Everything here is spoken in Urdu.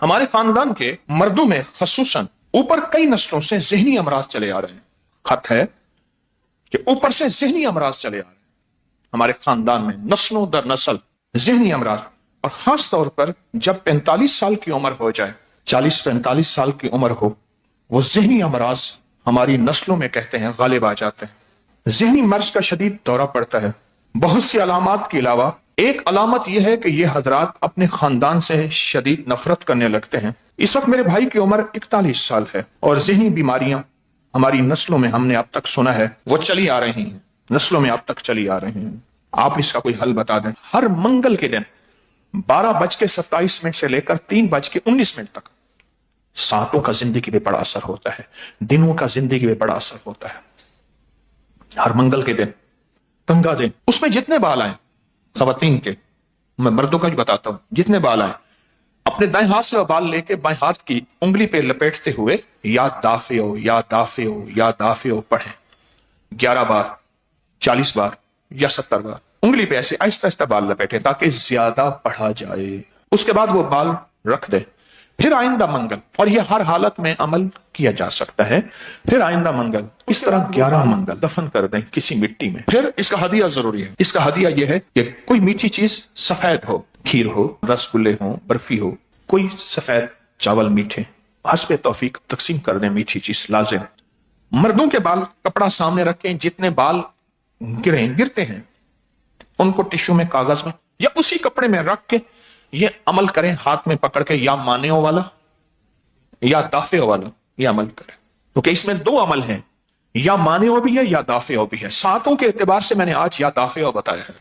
ہمارے خاندان کے مردوں میں خصوصاً اوپر کئی نسلوں سے ذہنی امراض چلے آ رہے ہیں. خط ہے کہ اوپر سے ذہنی امراض چلے آ رہے ہیں ہمارے خاندان میں نسلوں در نسل ذہنی امراض. اور خاص طور پر جب 45 سال کی عمر ہو جائے، 40-45 سال کی عمر ہو، وہ ذہنی امراض ہماری نسلوں میں کہتے ہیں غالب آ جاتے ہیں. ذہنی مرض کا شدید دورہ پڑتا ہے. بہت سی علامات کے علاوہ ایک علامت یہ ہے کہ یہ حضرات اپنے خاندان سے شدید نفرت کرنے لگتے ہیں. اس وقت میرے بھائی کی عمر 41 سال ہے اور ذہنی بیماریاں ہماری نسلوں میں ہم نے اب تک سنا ہے وہ چلی آ رہی ہیں، نسلوں میں اب تک چلی آ رہی ہیں. آپ اس کا کوئی حل بتا دیں. ہر منگل کے دن 12:27 سے لے کر 3:19 تک ساتوں کا زندگی پہ بڑا اثر ہوتا ہے، دنوں کا زندگی پہ بڑا اثر ہوتا ہے. ہر منگل کے دن تنگا دن، اس میں جتنے بال آئیں خواتین کے، میں مردوں کا بھی بتاتا ہوں، جتنے بال آئیں اپنے دائیں ہاتھ سے وہ بال لے کے بائیں ہاتھ کی انگلی پہ لپیٹتے ہوئے یا دافعو یا دافعو یا دافعو پڑھیں 11 بار، 40 بار یا 70 بار. انگلی پہ ایسے آہستہ آہستہ بال لپیٹیں تاکہ زیادہ پڑھا جائے. اس کے بعد وہ بال رکھ دے. پھر آئندہ منگل، اور یہ ہر حالت میں عمل کیا جا سکتا ہے، پھر آئندہ منگل اس طرح 11 منگل دفن کر دیں کسی مٹی میں. پھر اس کا ہدیہ ضروری ہے. اس کا ہدیہ یہ ہے کہ کوئی میٹھی چیز سفید ہو، کھیر ہو، رسگلے ہوں، برفی ہو، کوئی سفید چاول میٹھے حسب توفیق تقسیم کر دیں. میٹھی چیز لازم. مردوں کے بال کپڑا سامنے رکھیں، جتنے بال گرتے ہیں ان کو ٹشو میں، کاغذ میں یا اسی کپڑے میں رکھ کے یہ عمل کریں. ہاتھ میں پکڑ کے یا مانیو والا یا دافعو والا یہ عمل کریں، کیونکہ اس میں 2 عمل ہیں، یا مانیو بھی ہے یا دافعو بھی ہے. ساتوں کے اعتبار سے میں نے آج یا دافعو بتایا ہے.